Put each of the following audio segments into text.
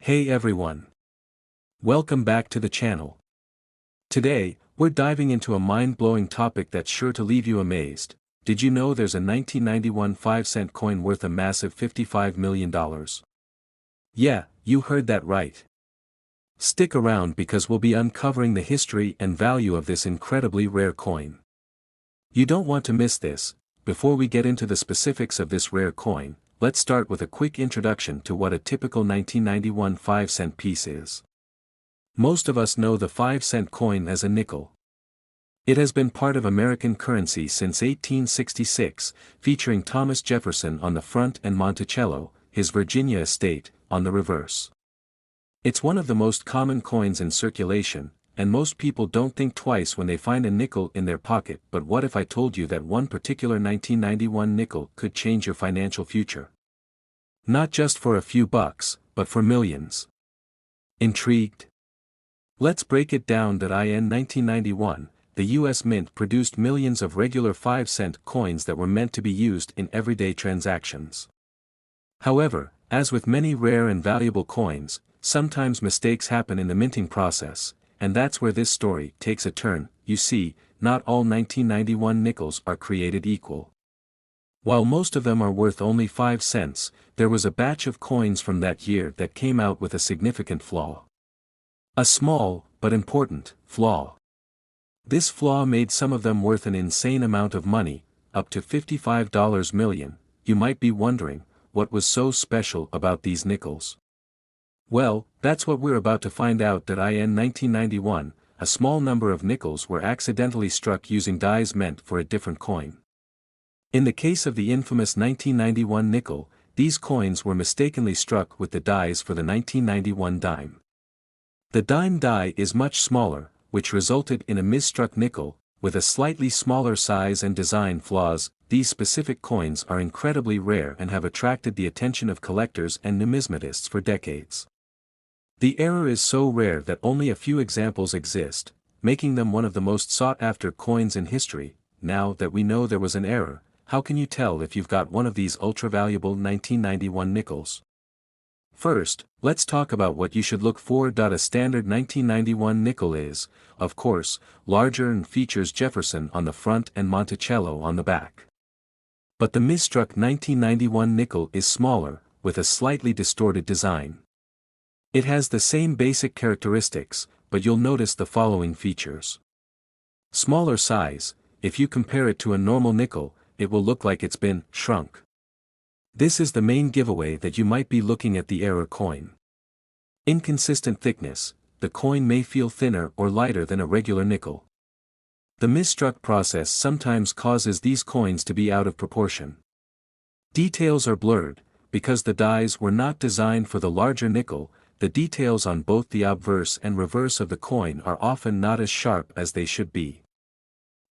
Hey everyone. Welcome back to the channel. Today, we're diving into a mind-blowing topic that's sure to leave you amazed. Did you know there's a 1991 5-cent coin worth a massive $55 million? Yeah, you heard that right. Stick around because we'll be uncovering the history and value of this incredibly rare coin. You don't want to miss this. Before we get into the specifics of this rare coin, let's start with a quick introduction to what a typical 1991 5-cent piece is. Most of us know the 5-cent coin as a nickel. It has been part of American currency since 1866, featuring Thomas Jefferson on the front and Monticello, his Virginia estate, on the reverse. It's one of the most common coins in circulation, and most people don't think twice when they find a nickel in their pocket. But what if I told you that one particular 1991 nickel could change your financial future? Not just for a few bucks, but for millions. Intrigued? Let's break it down. In 1991, the U.S. Mint produced millions of regular 5-cent coins that were meant to be used in everyday transactions. However, as with many rare and valuable coins, sometimes mistakes happen in the minting process, and that's where this story takes a turn. You see, not all 1991 nickels are created equal. While most of them are worth only 5 cents, there was a batch of coins from that year that came out with a significant flaw. A small, but important, flaw. This flaw made some of them worth an insane amount of money, up to $55 million. You might be wondering, what was so special about these nickels? Well, that's what we're about to find out. In 1991, a small number of nickels were accidentally struck using dies meant for a different coin. In the case of the infamous 1991 nickel, these coins were mistakenly struck with the dies for the 1991 dime. The dime die is much smaller, which resulted in a misstruck nickel, with a slightly smaller size and design flaws. These specific coins are incredibly rare and have attracted the attention of collectors and numismatists for decades. The error is so rare that only a few examples exist, making them one of the most sought-after coins in history. Now that we know there was an error, how can you tell if you've got one of these ultra-valuable 1991 nickels? First, let's talk about what you should look for. A standard 1991 nickel is, of course, larger and features Jefferson on the front and Monticello on the back. But the misstruck 1991 nickel is smaller, with a slightly distorted design. It has the same basic characteristics, but you'll notice the following features. Smaller size. If you compare it to a normal nickel, it will look like it's been shrunk. This is the main giveaway that you might be looking at the error coin. Inconsistent thickness. The coin may feel thinner or lighter than a regular nickel. The misstruck process sometimes causes these coins to be out of proportion. Details are blurred. Because the dies were not designed for the larger nickel, the details on both the obverse and reverse of the coin are often not as sharp as they should be.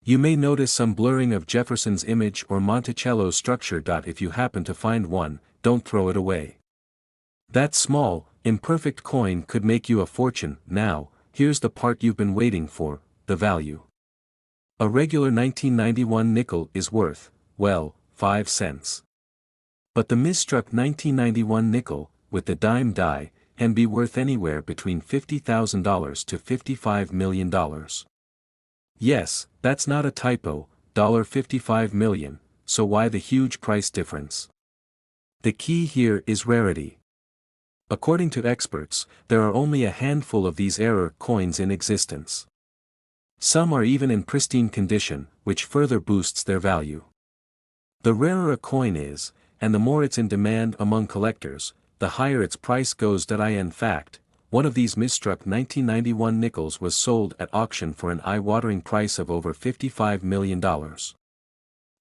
You may notice some blurring of Jefferson's image or Monticello's structure. If you happen to find one, don't throw it away. That small, imperfect coin could make you a fortune. Now, here's the part you've been waiting for, the value. A regular 1991 nickel is worth, well, 5 cents. But the misstruck 1991 nickel, with the dime die, can be worth anywhere between $50,000 to $55 million. Yes, that's not a typo, $55 million, so why the huge price difference? The key here is rarity. According to experts, there are only a handful of these error coins in existence. Some are even in pristine condition, which further boosts their value. The rarer a coin is, and the more it's in demand among collectors, the higher its price goes. In fact, one of these misstruck 1991 nickels was sold at auction for an eye-watering price of over $55 million.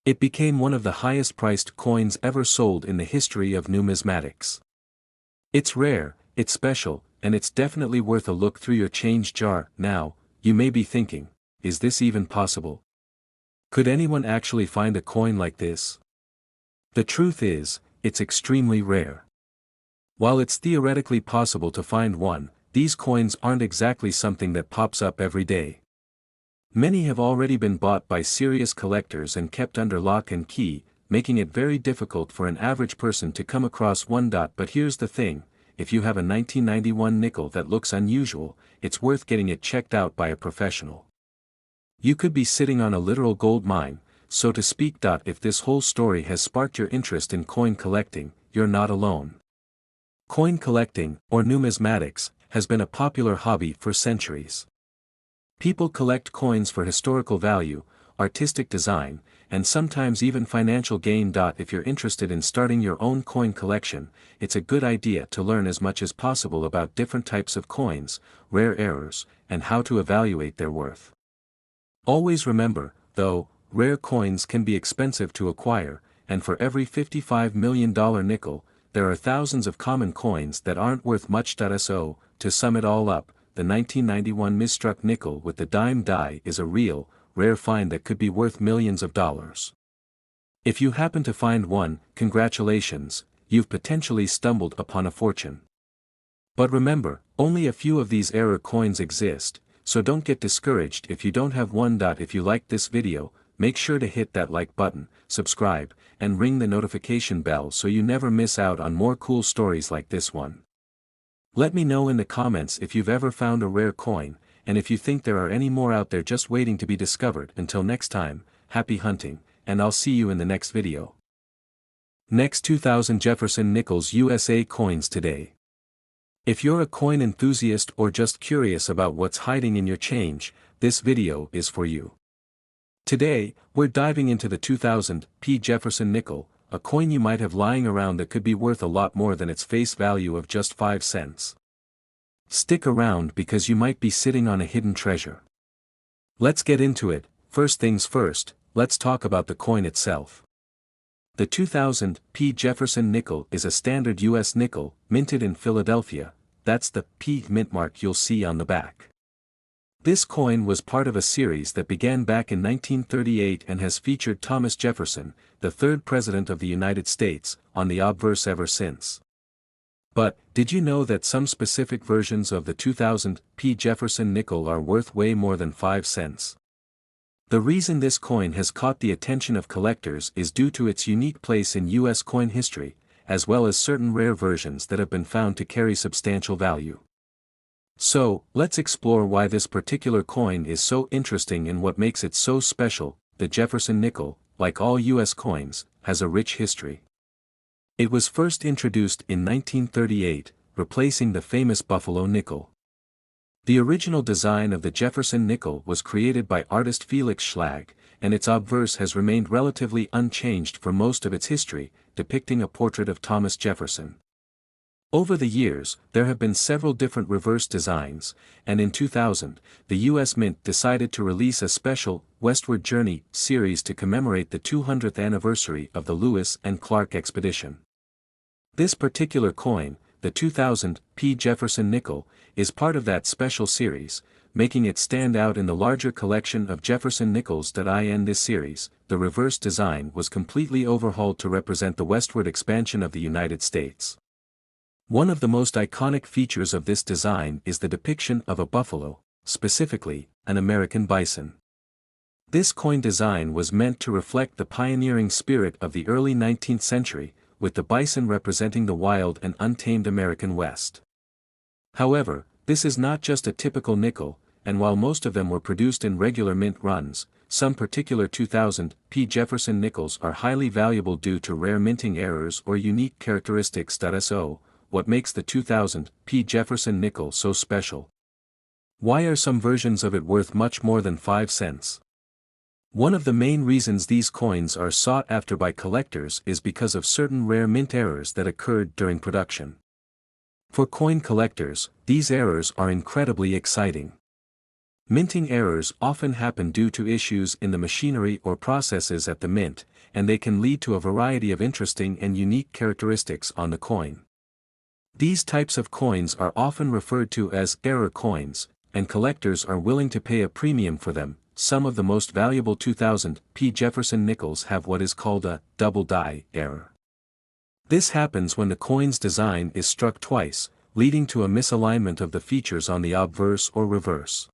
It became one of the highest-priced coins ever sold in the history of numismatics. It's rare, it's special, and it's definitely worth a look through your change jar. Now, you may be thinking, is this even possible? Could anyone actually find a coin like this? The truth is, it's extremely rare. While it's theoretically possible to find one, these coins aren't exactly something that pops up every day. Many have already been bought by serious collectors and kept under lock and key, making it very difficult for an average person to come across one. But here's the thing, if you have a 1991 nickel that looks unusual, it's worth getting it checked out by a professional. You could be sitting on a literal gold mine, so to speak. If this whole story has sparked your interest in coin collecting, you're not alone. Coin collecting, or numismatics, has been a popular hobby for centuries. People collect coins for historical value, artistic design, and sometimes even financial gain. If you're interested in starting your own coin collection, it's a good idea to learn as much as possible about different types of coins, rare errors, and how to evaluate their worth. Always remember, though, rare coins can be expensive to acquire, and for every $55 million nickel, there are thousands of common coins that aren't worth much. So, to sum it all up, the 1991 misstruck nickel with the dime die is a real, rare find that could be worth millions of dollars. If you happen to find one, congratulations, you've potentially stumbled upon a fortune. But remember, only a few of these error coins exist, so don't get discouraged if you don't have one. If you liked this video, make sure to hit that like button, subscribe, and ring the notification bell so you never miss out on more cool stories like this one. Let me know in the comments if you've ever found a rare coin, and if you think there are any more out there just waiting to be discovered. Until next time, happy hunting, and I'll see you in the next video. Next, 2000 Jefferson Nickels USA coins today. If you're a coin enthusiast or just curious about what's hiding in your change, this video is for you. Today, we're diving into the 2000 P Jefferson nickel, a coin you might have lying around that could be worth a lot more than its face value of just 5 cents. Stick around because you might be sitting on a hidden treasure. Let's get into it. First things first, let's talk about the coin itself. The 2000 P Jefferson nickel is a standard U.S. nickel, minted in Philadelphia. That's the P mint mark you'll see on the back. This coin was part of a series that began back in 1938 and has featured Thomas Jefferson, the third President of the United States, on the obverse ever since. But, did you know that some specific versions of the 2000 P Jefferson nickel are worth way more than 5 cents? The reason this coin has caught the attention of collectors is due to its unique place in U.S. coin history, as well as certain rare versions that have been found to carry substantial value. So, let's explore why this particular coin is so interesting and what makes it so special. The Jefferson nickel, like all U.S. coins, has a rich history. It was first introduced in 1938, replacing the famous Buffalo nickel. The original design of the Jefferson nickel was created by artist Felix Schlag, and its obverse has remained relatively unchanged for most of its history, depicting a portrait of Thomas Jefferson. Over the years, there have been several different reverse designs, and in 2000, the U.S. Mint decided to release a special Westward Journey series to commemorate the 200th anniversary of the Lewis and Clark expedition. This particular coin, the 2000 P Jefferson nickel, is part of that special series, making it stand out in the larger collection of Jefferson nickels. In this series, the reverse design was completely overhauled to represent the westward expansion of the United States. One of the most iconic features of this design is the depiction of a buffalo, specifically, an American bison. This coin design was meant to reflect the pioneering spirit of the early 19th century, with the bison representing the wild and untamed American West. However, this is not just a typical nickel, and while most of them were produced in regular mint runs, some particular 2000 P Jefferson nickels are highly valuable due to rare minting errors or unique characteristics. So, what makes the 2000 P Jefferson nickel so special? Why are some versions of it worth much more than 5 cents? One of the main reasons these coins are sought after by collectors is because of certain rare mint errors that occurred during production. For coin collectors, these errors are incredibly exciting. Minting errors often happen due to issues in the machinery or processes at the mint, and they can lead to a variety of interesting and unique characteristics on the coin. These types of coins are often referred to as error coins, and collectors are willing to pay a premium for them. Some of the most valuable 2000 P Jefferson nickels have what is called a double die error. This happens when the coin's design is struck twice, leading to a misalignment of the features on the obverse or reverse.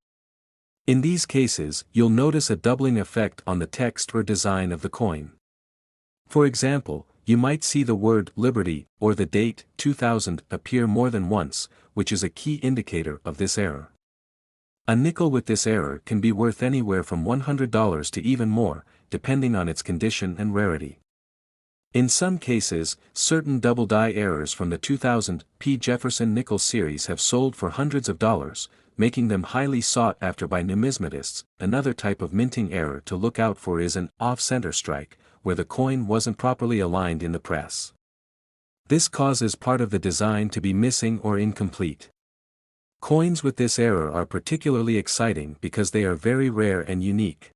In these cases, you'll notice a doubling effect on the text or design of the coin. For example, you might see the word Liberty or the date 2000 appear more than once, which is a key indicator of this error. A nickel with this error can be worth anywhere from $100 to even more, depending on its condition and rarity. In some cases, certain double die errors from the 2000 P Jefferson Nickels series have sold for hundreds of dollars, making them highly sought after by numismatists. Another type of minting error to look out for is an off-center strike, where the coin wasn't properly aligned in the press. This causes part of the design to be missing or incomplete. Coins with this error are particularly exciting because they are very rare and unique.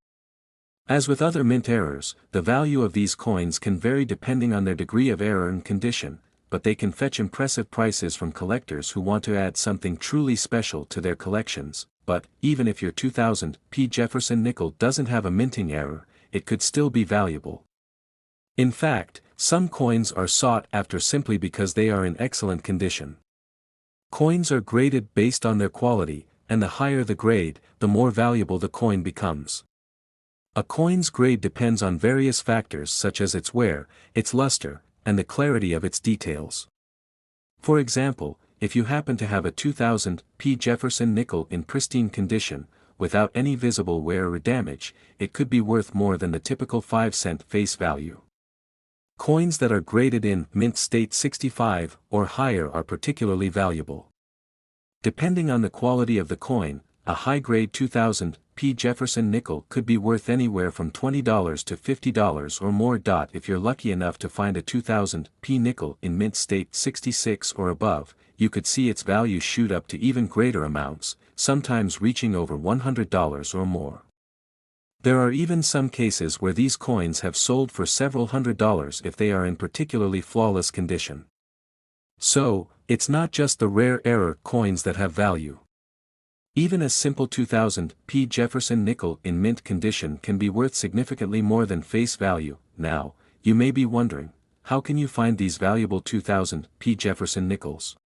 As with other mint errors, the value of these coins can vary depending on their degree of error and condition, but they can fetch impressive prices from collectors who want to add something truly special to their collections. But, even if your 2000 P Jefferson nickel doesn't have a minting error, it could still be valuable. In fact, some coins are sought after simply because they are in excellent condition. Coins are graded based on their quality, and the higher the grade, the more valuable the coin becomes. A coin's grade depends on various factors such as its wear, its luster, and the clarity of its details. For example, if you happen to have a 2000 P Jefferson nickel in pristine condition, without any visible wear or damage, it could be worth more than the typical 5-cent face value. Coins that are graded in mint state 65 or higher are particularly valuable. Depending on the quality of the coin, a high-grade 2000 P Jefferson nickel could be worth anywhere from $20 to $50 or more. If you're lucky enough to find a 2000 P nickel in mint state 66 or above, you could see its value shoot up to even greater amounts, sometimes reaching over $100 or more. There are even some cases where these coins have sold for several $100s if they are in particularly flawless condition. So, it's not just the rare error coins that have value. Even a simple 2000 P Jefferson nickel in mint condition can be worth significantly more than face value. Now, you may be wondering, how can you find these valuable 2000 P Jefferson nickels?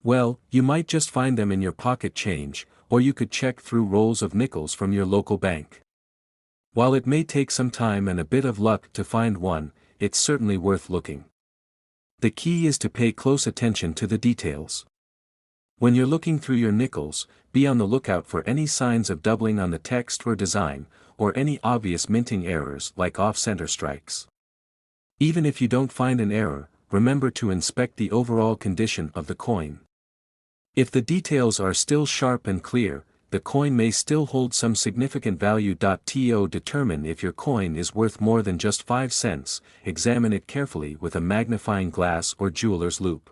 Well, you might just find them in your pocket change, or you could check through rolls of nickels from your local bank. While it may take some time and a bit of luck to find one, it's certainly worth looking. The key is to pay close attention to the details. When you're looking through your nickels, be on the lookout for any signs of doubling on the text or design, or any obvious minting errors like off-center strikes. Even if you don't find an error, remember to inspect the overall condition of the coin. If the details are still sharp and clear, the coin may still hold some significant value. To determine if your coin is worth more than just 5 cents, examine it carefully with a magnifying glass or jeweler's loupe.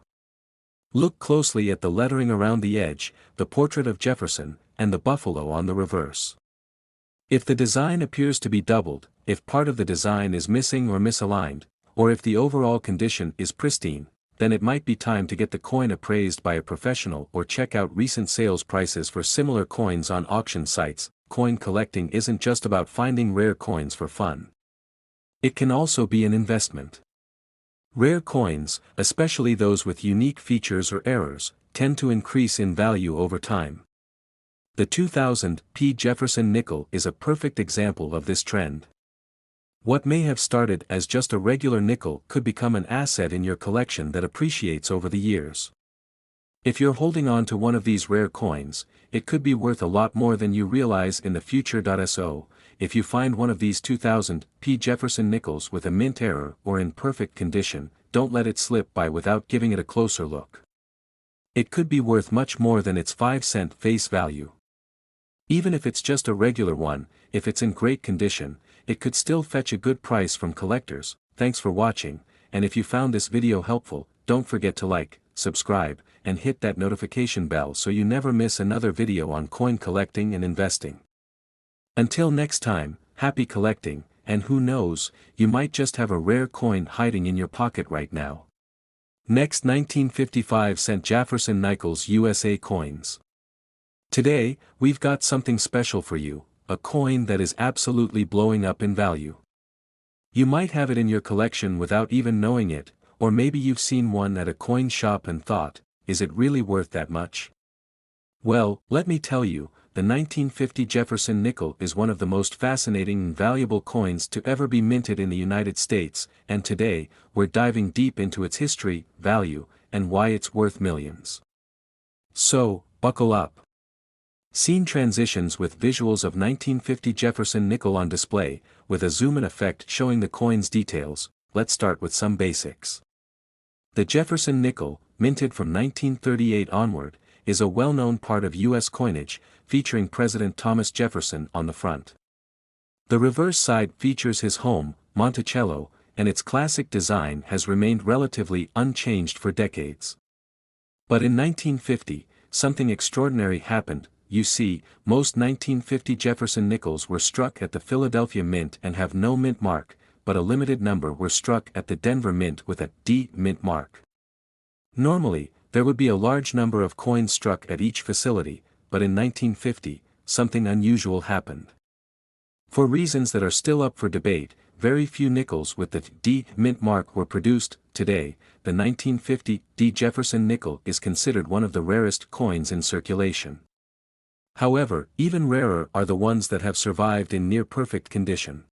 Look closely at the lettering around the edge, the portrait of Jefferson, and the buffalo on the reverse. If the design appears to be doubled, if part of the design is missing or misaligned, or if the overall condition is pristine, then it might be time to get the coin appraised by a professional or check out recent sales prices for similar coins on auction sites. Coin collecting isn't just about finding rare coins for fun. It can also be an investment. Rare coins, especially those with unique features or errors, tend to increase in value over time. The 2000 P Jefferson nickel is a perfect example of this trend. What may have started as just a regular nickel could become an asset in your collection that appreciates over the years. If you're holding on to one of these rare coins, it could be worth a lot more than you realize in the future. So, if you find one of these 2000 P Jefferson nickels with a mint error or in perfect condition, don't let it slip by without giving it a closer look. It could be worth much more than its 5-cent face value. Even if it's just a regular one, if it's in great condition, it could still fetch a good price from collectors. Thanks for watching, and if you found this video helpful, don't forget to like, subscribe, and hit that notification bell so you never miss another video on coin collecting and investing. Until next time, happy collecting, and who knows, you might just have a rare coin hiding in your pocket right now. Next, 1955 cent Jefferson Nickels USA coins. Today, we've got something special for you, a coin that is absolutely blowing up in value. You might have it in your collection without even knowing it, or maybe you've seen one at a coin shop and thought, is it really worth that much? Well, let me tell you, the 1950 Jefferson nickel is one of the most fascinating and valuable coins to ever be minted in the United States, and today, we're diving deep into its history, value, and why it's worth millions. So, buckle up. Scene transitions with visuals of 1950 Jefferson nickel on display, with a zoom-in effect showing the coin's details. Let's start with some basics. The Jefferson nickel, minted from 1938 onward, is a well-known part of U.S. coinage, featuring President Thomas Jefferson on the front. The reverse side features his home, Monticello, and its classic design has remained relatively unchanged for decades. But in 1950, something extraordinary happened. You see, most 1950 Jefferson nickels were struck at the Philadelphia Mint and have no mint mark, but a limited number were struck at the Denver Mint with a D mint mark. Normally, there would be a large number of coins struck at each facility, but in 1950, something unusual happened. For reasons that are still up for debate, very few nickels with the D mint mark were produced. Today, the 1950 D Jefferson nickel is considered one of the rarest coins in circulation. However, even rarer are the ones that have survived in near-perfect condition.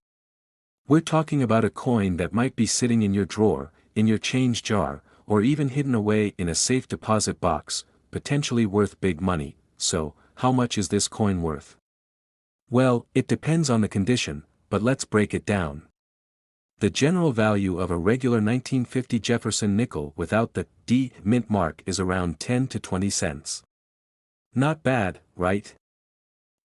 We're talking about a coin that might be sitting in your drawer, in your change jar, or even hidden away in a safe deposit box, potentially worth big money. So, how much is this coin worth? Well, it depends on the condition, but let's break it down. The general value of a regular 1950 Jefferson nickel without the D mint mark is around 10 to 20 cents. Not bad, right?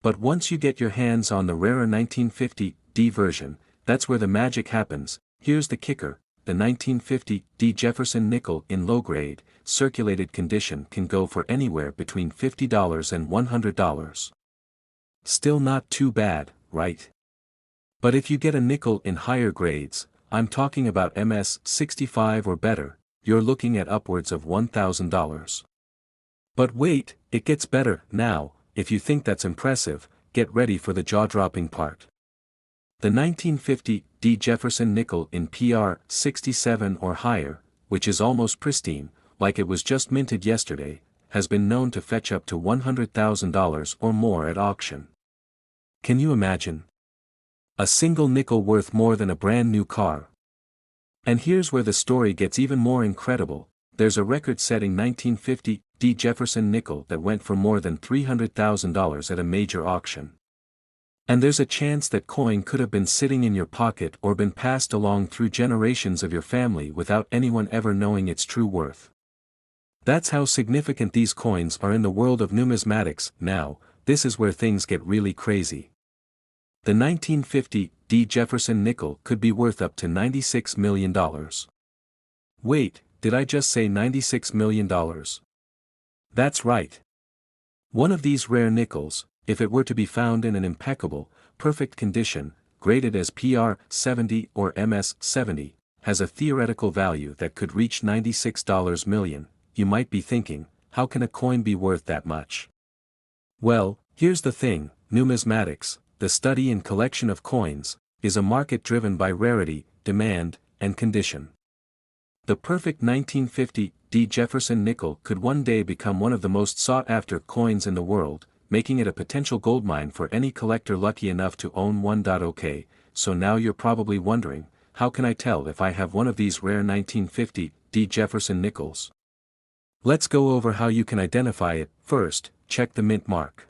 But once you get your hands on the rarer 1950 D version, that's where the magic happens. Here's the kicker: the 1950 D Jefferson nickel in low-grade, circulated condition can go for anywhere between $50 and $100. Still not too bad, right? But if you get a nickel in higher grades, I'm talking about MS 65 or better, you're looking at upwards of $1,000. But wait, it gets better. Now, if you think that's impressive, get ready for the jaw-dropping part. The 1950 D Jefferson nickel in PR 67 or higher, which is almost pristine, like it was just minted yesterday, has been known to fetch up to $100,000 or more at auction. Can you imagine? A single nickel worth more than a brand new car. And here's where the story gets even more incredible. There's a record-setting 1950 D Jefferson nickel that went for more than $300,000 at a major auction. And there's a chance that coin could have been sitting in your pocket or been passed along through generations of your family without anyone ever knowing its true worth. That's how significant these coins are in the world of numismatics. Now, this is where things get really crazy. The 1950 D Jefferson nickel could be worth up to $96 million. Wait, did I just say $96 million? That's right. One of these rare nickels, if it were to be found in an impeccable, perfect condition, graded as PR 70 or MS 70, has a theoretical value that could reach $96 million. You might be thinking, how can a coin be worth that much? Well, here's the thing: numismatics, the study and collection of coins, is a market driven by rarity, demand, and condition. The perfect 1950 D Jefferson nickel could one day become one of the most sought-after coins in the world, making it a potential goldmine for any collector lucky enough to own one. Okay, so now you're probably wondering, how can I tell if I have one of these rare 1950 D Jefferson nickels? Let's go over how you can identify it. First, check the mint mark.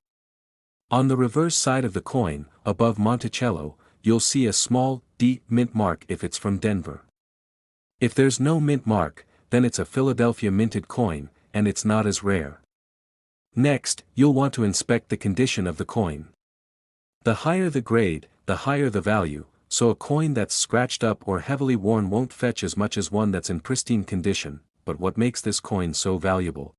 On the reverse side of the coin, above Monticello, you'll see a small D mint mark if it's from Denver. If there's no mint mark, then it's a Philadelphia minted coin, and it's not as rare. Next, you'll want to inspect the condition of the coin. The higher the grade, the higher the value, so a coin that's scratched up or heavily worn won't fetch as much as one that's in pristine condition. But what makes this coin so valuable?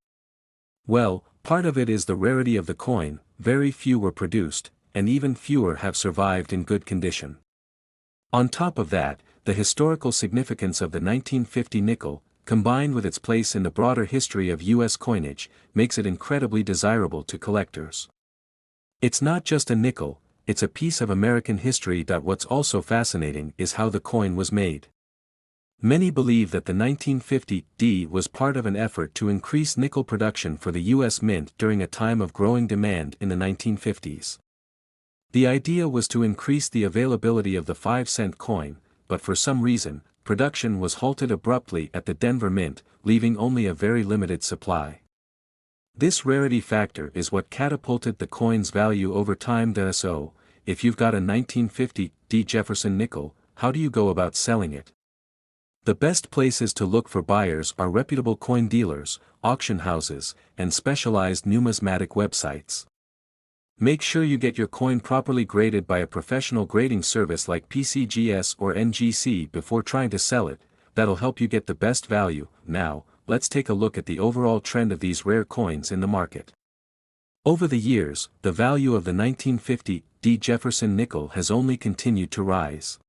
Well, part of it is the rarity of the coin. Very few were produced, and even fewer have survived in good condition. On top of that, the historical significance of the 1950 nickel, combined with its place in the broader history of U.S. coinage, makes it incredibly desirable to collectors. It's not just a nickel, it's a piece of American history. What's also fascinating is how the coin was made. Many believe that the 1950 D was part of an effort to increase nickel production for the U.S. Mint during a time of growing demand in the 1950s. The idea was to increase the availability of the 5-cent coin, but for some reason, production was halted abruptly at the Denver Mint, leaving only a very limited supply. This rarity factor is what catapulted the coin's value over time. So, if you've got a 1950 D Jefferson nickel, how do you go about selling it? The best places to look for buyers are reputable coin dealers, auction houses, and specialized numismatic websites. Make sure you get your coin properly graded by a professional grading service like PCGS or NGC before trying to sell it. That'll help you get the best value. Now, let's take a look at the overall trend of these rare coins in the market. Over the years, the value of the 1950 D Jefferson nickel has only continued to rise.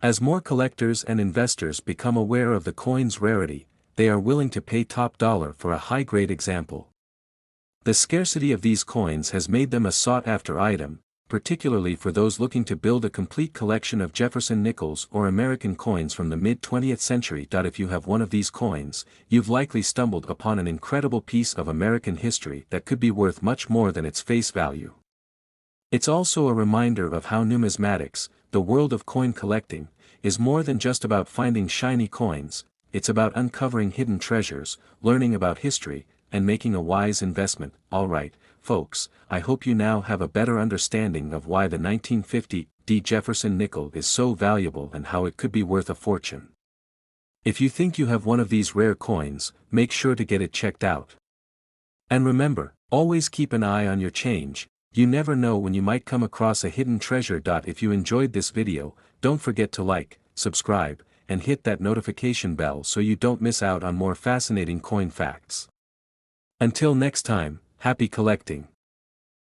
As more collectors and investors become aware of the coin's rarity, they are willing to pay top dollar for a high-grade example. The scarcity of these coins has made them a sought-after item, particularly for those looking to build a complete collection of Jefferson nickels or American coins from the mid-20th century. If you have one of these coins, you've likely stumbled upon an incredible piece of American history that could be worth much more than its face value. It's also a reminder of how numismatics, the world of coin collecting, is more than just about finding shiny coins. It's about uncovering hidden treasures, learning about history, and making a wise investment. Alright, folks, I hope you now have a better understanding of why the 1950 D Jefferson nickel is so valuable and how it could be worth a fortune. If you think you have one of these rare coins, make sure to get it checked out. And remember, always keep an eye on your change. You never know when you might come across a hidden treasure. If you enjoyed this video, don't forget to like, subscribe, and hit that notification bell so you don't miss out on more fascinating coin facts. Until next time, happy collecting.